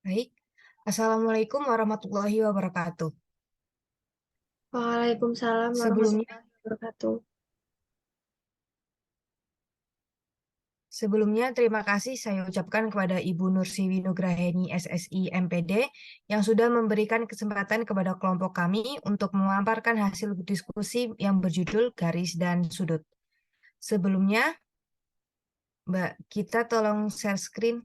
Baik. Assalamualaikum warahmatullahi wabarakatuh. Waalaikumsalam Sebelumnya, warahmatullahi wabarakatuh. sebelumnya terima kasih saya ucapkan kepada Ibu Nursiwi Nugraheni SSI MPD yang sudah memberikan kesempatan kepada kelompok kami untuk memaparkan hasil diskusi yang berjudul Garis dan Sudut. Sebelumnya, Mbak, kita tolong share screen.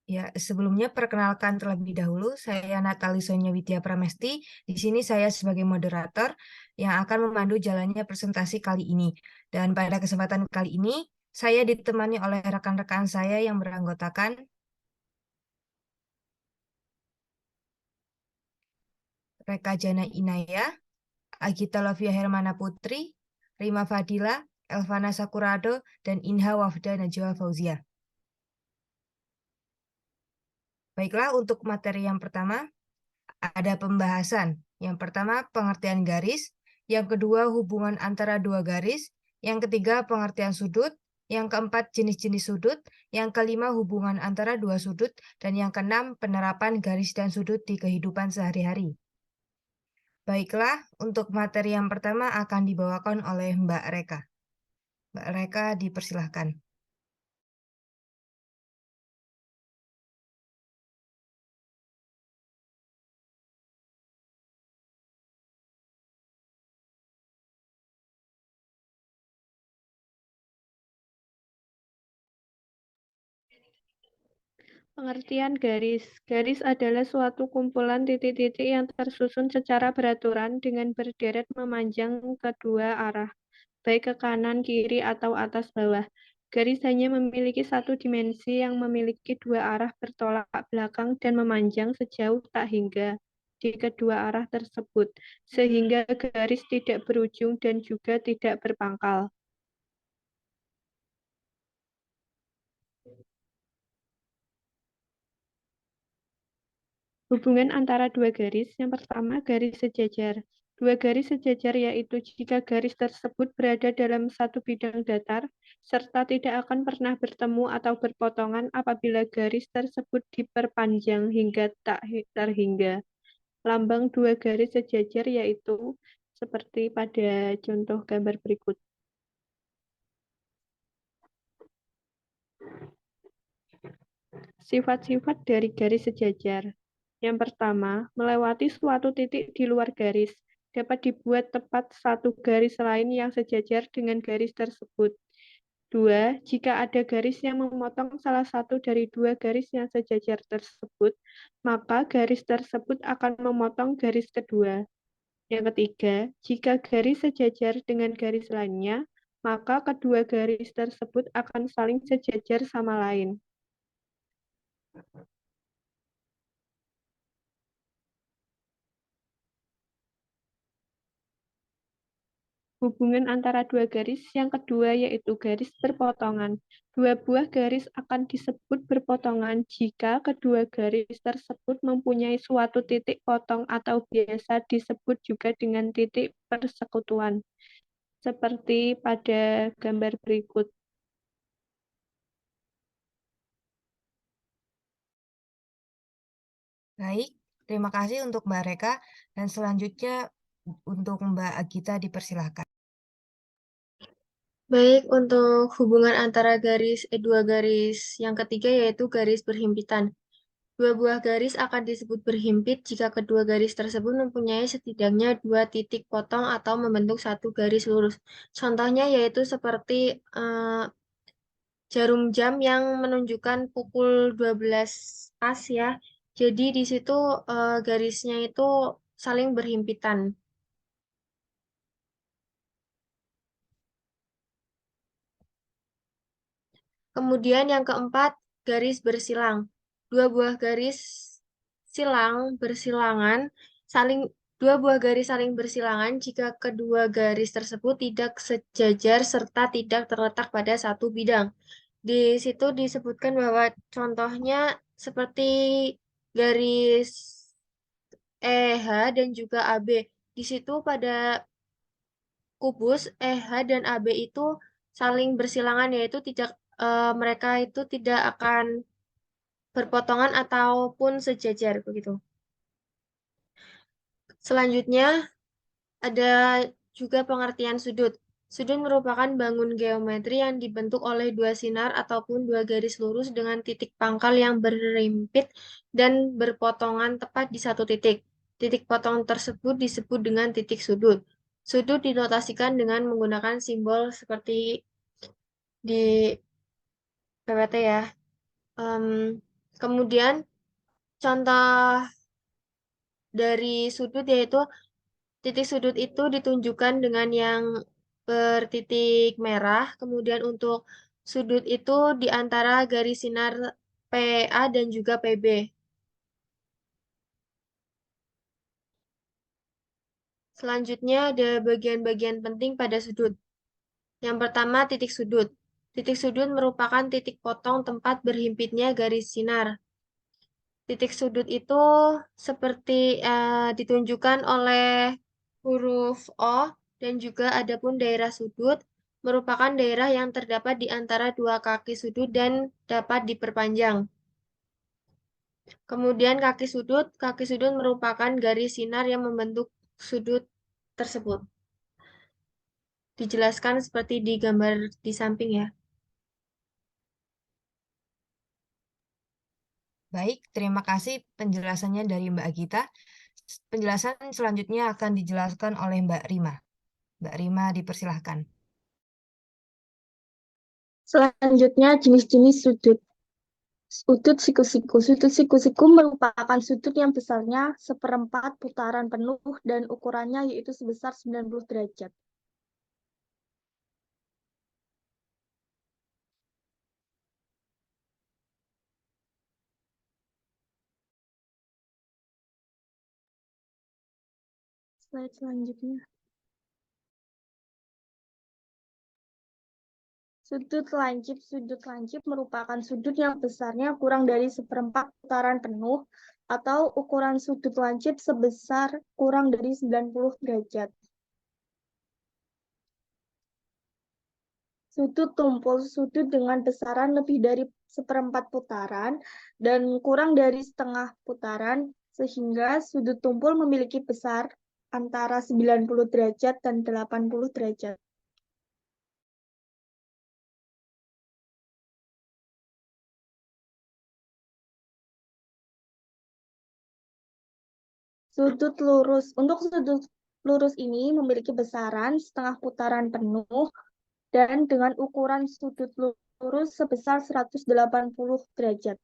Ya, sebelumnya perkenalkan terlebih dahulu, saya Natali Sonia Widya Pramesti. Di sini saya sebagai moderator yang akan memandu jalannya presentasi kali ini. Dan pada kesempatan kali ini, saya ditemani oleh rekan-rekan saya yang beranggotakan Reka Jana Inaya, Agita Lovia Hermana Putri, Rima Fadila, Elvana Sakurado, dan Inha Wafda Najwa Fauzia. Baiklah, untuk materi yang pertama, ada pembahasan. Yang pertama, pengertian garis. Yang kedua, hubungan antara dua garis. Yang ketiga, pengertian sudut. Yang keempat, jenis-jenis sudut. Yang kelima, hubungan antara dua sudut. Dan yang keenam, penerapan garis dan sudut di kehidupan sehari-hari. Baiklah, untuk materi yang pertama akan dibawakan oleh Mbak Reka. Mbak Reka, dipersilahkan. Pengertian garis. Garis adalah suatu kumpulan titik-titik yang tersusun secara beraturan dengan berderet memanjang kedua arah, baik ke kanan, kiri, atau atas bawah. Garis hanya memiliki satu dimensi yang memiliki dua arah bertolak belakang dan memanjang sejauh tak hingga di kedua arah tersebut, sehingga garis tidak berujung dan juga tidak berpangkal. Hubungan antara dua garis, yang pertama garis sejajar. Dua garis sejajar yaitu jika garis tersebut berada dalam satu bidang datar, serta tidak akan pernah bertemu atau berpotongan apabila garis tersebut diperpanjang hingga tak terhingga. Lambang dua garis sejajar yaitu seperti pada contoh gambar berikut. Sifat-sifat dari garis sejajar. Yang pertama, melewati suatu titik di luar garis dapat dibuat tepat satu garis lain yang sejajar dengan garis tersebut. Dua, jika ada garis yang memotong salah satu dari dua garis yang sejajar tersebut, maka garis tersebut akan memotong garis kedua. Yang ketiga, jika garis sejajar dengan garis lainnya, maka kedua garis tersebut akan saling sejajar sama lain. Hubungan antara dua garis yang kedua yaitu garis berpotongan. Dua buah garis akan disebut berpotongan jika kedua garis tersebut mempunyai suatu titik potong atau biasa disebut juga dengan titik persekutuan. Seperti pada gambar berikut. Baik, terima kasih untuk Mbak Reka. Dan selanjutnya untuk Mbak Agita dipersilahkan. Baik, untuk hubungan antara dua garis yang ketiga yaitu garis berhimpitan. Dua buah garis akan disebut berhimpit jika kedua garis tersebut mempunyai setidaknya dua titik potong atau membentuk satu garis lurus. Contohnya yaitu seperti jarum jam yang menunjukkan pukul 12 pas ya. Jadi di situ garisnya itu saling berhimpitan. Kemudian yang keempat, garis bersilang. Dua buah garis silang bersilangan saling dua buah garis saling bersilangan jika kedua garis tersebut tidak sejajar serta tidak terletak pada satu bidang. Di situ disebutkan bahwa contohnya seperti garis EH dan juga AB. Di situ pada kubus EH dan AB itu saling bersilangan, yaitu tidak mereka itu tidak akan berpotongan ataupun sejajar begitu. Selanjutnya ada juga pengertian sudut. Sudut merupakan bangun geometri yang dibentuk oleh dua sinar ataupun dua garis lurus dengan titik pangkal yang berhimpit dan berpotongan tepat di satu titik. Titik potong tersebut disebut dengan titik sudut. Sudut dinotasikan dengan menggunakan simbol seperti di PPT ya. Em, Kemudian contoh dari sudut yaitu titik sudut itu ditunjukkan dengan yang bertitik merah. Kemudian untuk sudut itu di antara garis sinar PA dan juga PB. Selanjutnya ada bagian-bagian penting pada sudut. Yang pertama, titik sudut. Titik sudut merupakan titik potong tempat berhimpitnya garis sinar. Titik sudut itu seperti ditunjukkan oleh huruf O dan juga adapun daerah sudut merupakan daerah yang terdapat di antara dua kaki sudut dan dapat diperpanjang. Kemudian kaki sudut merupakan garis sinar yang membentuk sudut tersebut. Dijelaskan seperti di gambar di samping ya. Baik, terima kasih penjelasannya dari Mbak Gita. Penjelasan selanjutnya akan dijelaskan oleh Mbak Rima. Mbak Rima, dipersilahkan. Selanjutnya, jenis-jenis sudut. Sudut siku-siku. Sudut siku-siku merupakan sudut yang besarnya seperempat putaran penuh dan ukurannya yaitu sebesar 90 derajat. Slide selanjutnya. Sudut lancip. Sudut lancip merupakan sudut yang besarnya kurang dari seperempat putaran penuh atau ukuran sudut lancip sebesar kurang dari 90 derajat. Sudut tumpul, sudut dengan besaran lebih dari seperempat putaran dan kurang dari setengah putaran, sehingga sudut tumpul memiliki besar antara 90 derajat dan 80 derajat. Sudut lurus. Untuk sudut lurus ini memiliki besaran setengah putaran penuh dan dengan ukuran sudut lurus sebesar 180 derajat.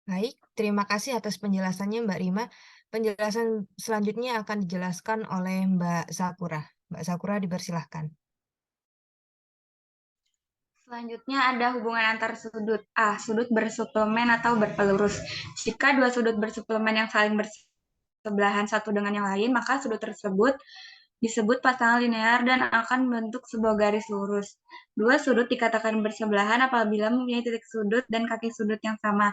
Baik, terima kasih atas penjelasannya Mbak Rima. Penjelasan selanjutnya akan dijelaskan oleh Mbak Sakura. Mbak Sakura, dipersilahkan. Selanjutnya ada hubungan antar sudut. A. Sudut bersuplemen atau berpelurus. Jika dua sudut bersuplemen yang saling bersebelahan satu dengan yang lain, maka sudut tersebut disebut pasangan linear dan akan membentuk sebuah garis lurus. Dua sudut dikatakan bersebelahan apabila mempunyai titik sudut dan kaki sudut yang sama.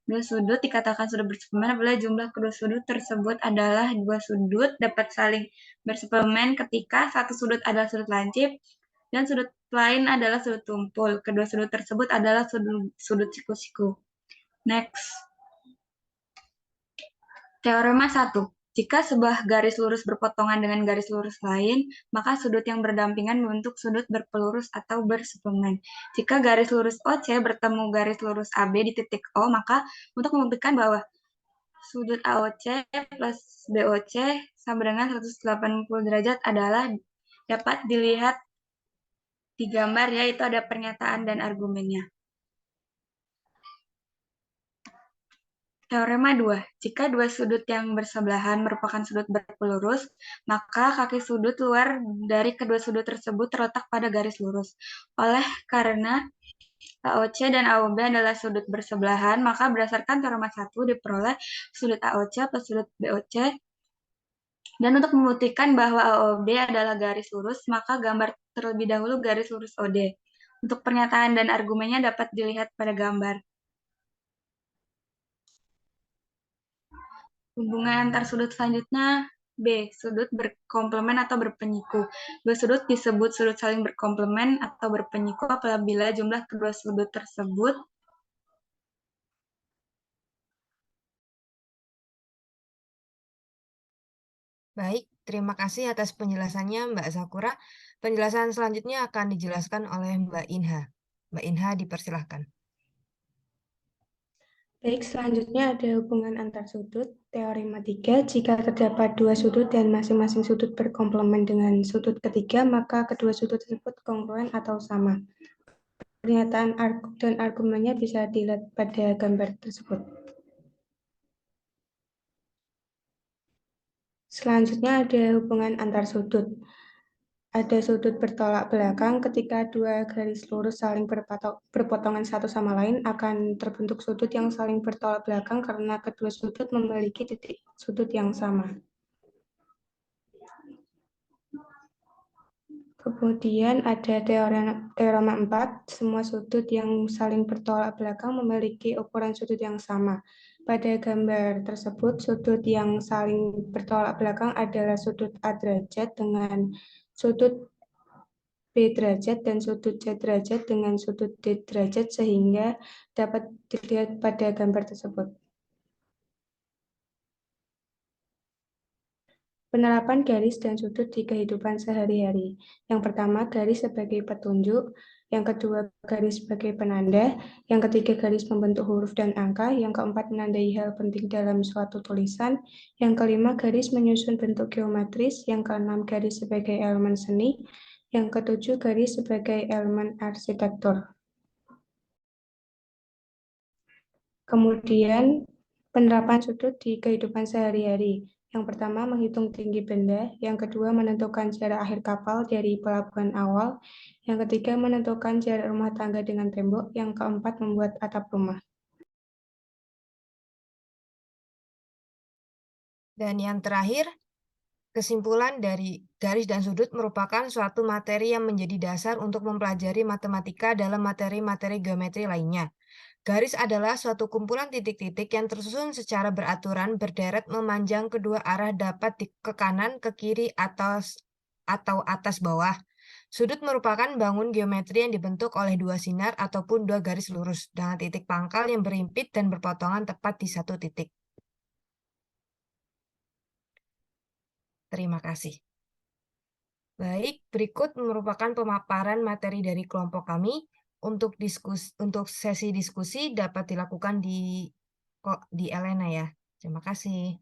Dua sudut dikatakan sudut bersuplemen apabila jumlah kedua sudut tersebut adalah dua sudut dapat saling bersuplemen ketika satu sudut adalah sudut lancip dan sudut lain adalah sudut tumpul. Kedua sudut tersebut adalah sudut siku-siku. Next. Teorema 1. Jika sebuah garis lurus berpotongan dengan garis lurus lain, maka sudut yang berdampingan membentuk sudut berpelurus atau bersuplemen. Jika garis lurus OC bertemu garis lurus AB di titik O, maka untuk membuktikan bahwa sudut AOC plus BOC sama dengan 180 derajat adalah dapat dilihat di gambar, yaitu ada pernyataan dan argumennya. Teorema 2. Jika dua sudut yang bersebelahan merupakan sudut berpelurus, maka kaki sudut luar dari kedua sudut tersebut terletak pada garis lurus. Oleh karena AOC dan AOB adalah sudut bersebelahan, maka berdasarkan teorema 1 diperoleh sudut AOC plus sudut BOC. Dan untuk membuktikan bahwa AOB adalah garis lurus, maka gambar terlebih dahulu garis lurus OD. Untuk pernyataan dan argumennya dapat dilihat pada gambar. Hubungan antar sudut selanjutnya B. Sudut berkomplemen atau berpenyiku. Dua sudut disebut sudut saling berkomplemen atau berpenyiku apabila jumlah kedua sudut tersebut Baik, terima kasih atas penjelasannya Mbak Sakura. Penjelasan selanjutnya akan dijelaskan oleh Mbak Inha. Mbak Inha, dipersilahkan. Baik, selanjutnya ada hubungan antar sudut. Teorema 3, jika terdapat dua sudut dan masing-masing sudut berkomplemen dengan sudut ketiga, maka kedua sudut tersebut kongruen atau sama. Pernyataan dan argumennya bisa dilihat pada gambar tersebut. Selanjutnya ada hubungan antar sudut. Ada sudut bertolak belakang ketika dua garis lurus saling berpotongan satu sama lain akan terbentuk sudut yang saling bertolak belakang karena kedua sudut memiliki titik sudut yang sama. Kemudian ada teorema 4, semua sudut yang saling bertolak belakang memiliki ukuran sudut yang sama. Pada gambar tersebut, sudut yang saling bertolak belakang adalah sudut A derajat dengan sudut B derajat dan sudut C derajat dengan sudut D derajat sehingga dapat dilihat pada gambar tersebut. Penerapan garis dan sudut di kehidupan sehari-hari. Yang pertama, garis sebagai petunjuk. Yang kedua, garis sebagai penanda. Yang ketiga, garis membentuk huruf dan angka. Yang keempat, menandai hal penting dalam suatu tulisan. Yang kelima, garis menyusun bentuk geometris. Yang keenam, garis sebagai elemen seni. Yang ketujuh, garis sebagai elemen arsitektur. Kemudian, penerapan sudut di kehidupan sehari-hari. Yang pertama, menghitung tinggi benda. Yang kedua, menentukan jarak akhir kapal dari pelabuhan awal. Yang ketiga, menentukan jarak rumah tangga dengan tembok. Yang keempat, membuat atap rumah. Dan yang terakhir, kesimpulan dari garis dan sudut merupakan suatu materi yang menjadi dasar untuk mempelajari matematika dalam materi-materi geometri lainnya. Garis adalah suatu kumpulan titik-titik yang tersusun secara beraturan berderet memanjang kedua arah dapat ke kanan, ke kiri, atau atas bawah. Sudut merupakan bangun geometri yang dibentuk oleh dua sinar ataupun dua garis lurus dengan titik pangkal yang berimpit dan berpotongan tepat di satu titik. Terima kasih. Baik, berikut merupakan pemaparan materi dari kelompok kami. Untuk sesi diskusi dapat dilakukan di Elena ya. Terima kasih.